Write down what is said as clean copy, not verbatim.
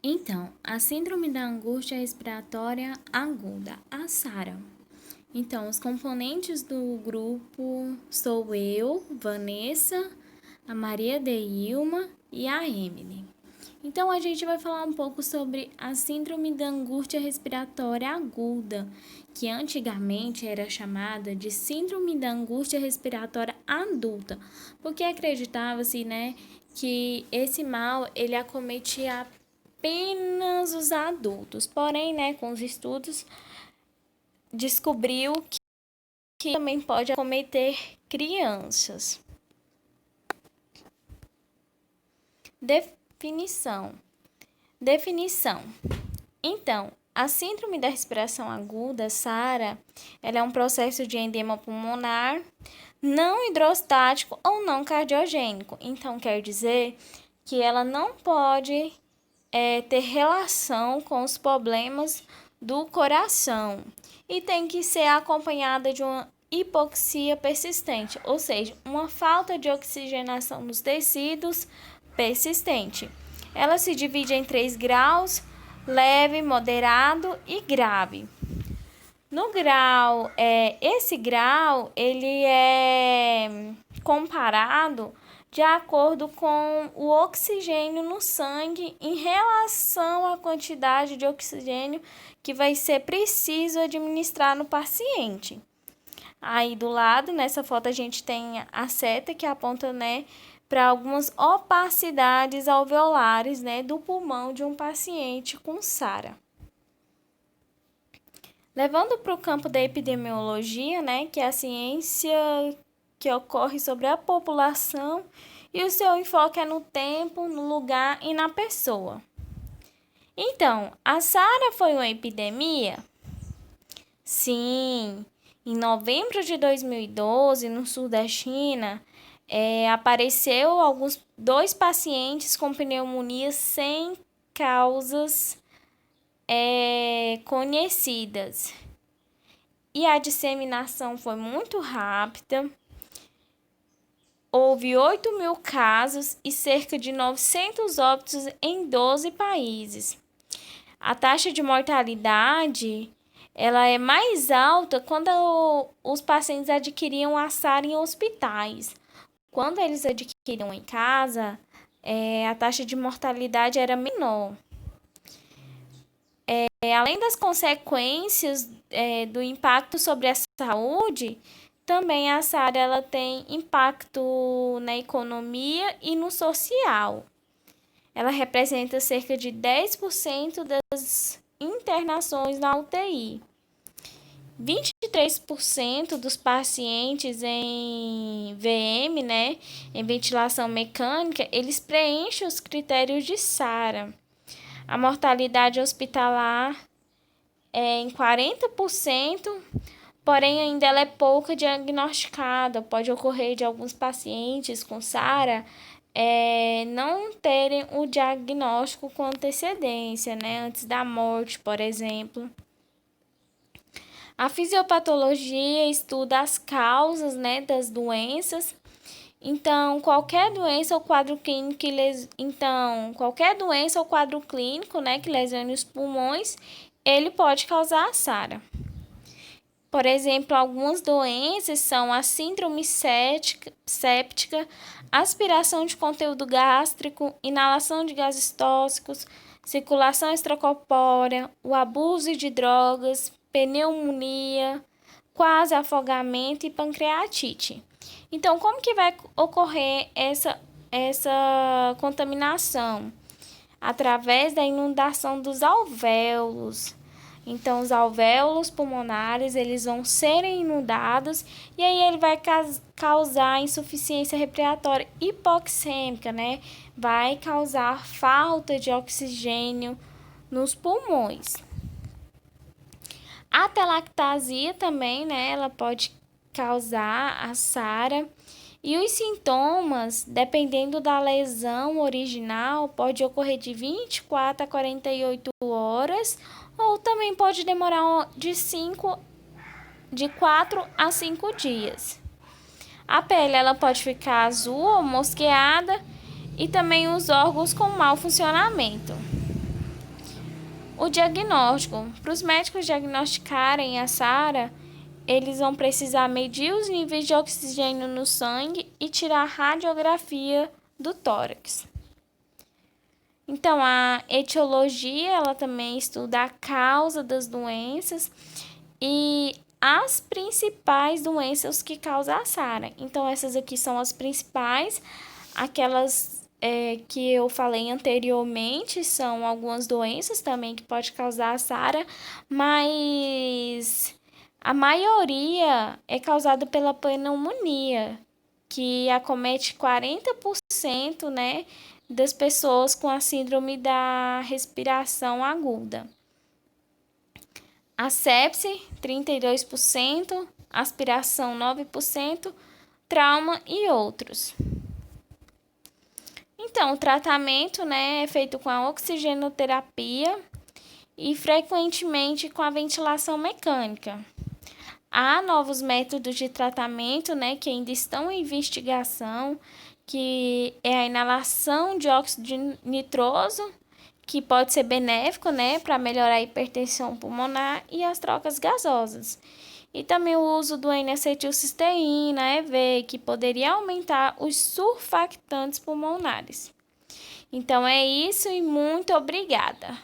Então, a síndrome da angústia respiratória aguda, a SARA. Então, os componentes do grupo sou eu, Vanessa, a Maria Deilma e a Emily. Então, a gente vai falar um pouco sobre a síndrome da angústia respiratória aguda, que antigamente era chamada de síndrome da angústia respiratória adulta, porque acreditava-se, que esse mal ele acometia apenas os adultos. Porém, com os estudos, descobriu que também pode acometer crianças. Definição. Então, a síndrome da respiração aguda, SARA, ela é um processo de edema pulmonar não hidrostático ou não cardiogênico. Então, quer dizer que ela não pode ter relação com os problemas do coração e tem que ser acompanhada de uma hipoxia persistente, ou seja, uma falta de oxigenação nos tecidos persistente. Ela se divide em 3 graus: leve, moderado e grave. No grau, esse grau ele é comparado de acordo com o oxigênio no sangue em relação à quantidade de oxigênio que vai ser preciso administrar no paciente. Aí do lado, nessa foto, a gente tem a seta que aponta, para algumas opacidades alveolares, do pulmão de um paciente com SARA. Levando para o campo da epidemiologia, que é a ciência que ocorre sobre a população e o seu enfoque é no tempo, no lugar e na pessoa. Então, a SARA foi uma epidemia? Sim, em novembro de 2012, no sul da China, apareceu 2 pacientes com pneumonia sem causas conhecidas. E a disseminação foi muito rápida. Houve 8.000 casos e cerca de 900 óbitos em 12 países. A taxa de mortalidade ela é mais alta quando os pacientes adquiriam a SARA em hospitais. Quando eles adquiriam em casa, a taxa de mortalidade era menor. Além das consequências do impacto sobre a saúde, também a SARA ela tem impacto na economia e no social. Ela representa cerca de 10% das internações na UTI. 23% dos pacientes em VM, em ventilação mecânica, eles preenchem os critérios de SARA. A mortalidade hospitalar é em 40%, porém ainda ela é pouco diagnosticada. Pode ocorrer de alguns pacientes com SARA não terem o diagnóstico com antecedência, antes da morte, por exemplo. A fisiopatologia estuda as causas, das doenças. Então, qualquer doença ou quadro clínico que lesione os pulmões, ele pode causar a SARA. Por exemplo, algumas doenças são a síndrome séptica, aspiração de conteúdo gástrico, inalação de gases tóxicos, circulação extracorpórea, o abuso de drogas, pneumonia, quase afogamento e pancreatite. Então, como que vai ocorrer essa contaminação? Através da inundação dos alvéolos. Então, os alvéolos pulmonares, eles vão serem inundados e aí ele vai causar insuficiência respiratória hipoxêmica, Vai causar falta de oxigênio nos pulmões. A atelectasia também, ela pode causar a SARA. E os sintomas, dependendo da lesão original, pode ocorrer de 24 a 48 horas, ou também pode demorar de 4 a 5 dias. A pele ela pode ficar azul ou mosqueada e também os órgãos com mau funcionamento. O diagnóstico. Para os médicos diagnosticarem a SARA, eles vão precisar medir os níveis de oxigênio no sangue e tirar a radiografia do tórax. Então, a etiologia, ela também estuda a causa das doenças e as principais doenças que causam a SARA. Então, essas aqui são as principais, aquelas que eu falei anteriormente, são algumas doenças também que pode causar a SARA, mas a maioria é causada pela pneumonia, que acomete 40%, né, das pessoas com a síndrome da respiração aguda. A sepse, 32%, aspiração, 9%, trauma e outros. Então, o tratamento, né, é feito com a oxigenoterapia e frequentemente com a ventilação mecânica. Há novos métodos de tratamento, né, que ainda estão em investigação, que é a inalação de óxido nitroso, que pode ser benéfico, né, para melhorar a hipertensão pulmonar e as trocas gasosas. E também o uso do N-acetilcisteína, EV, que poderia aumentar os surfactantes pulmonares. Então é isso e muito obrigada.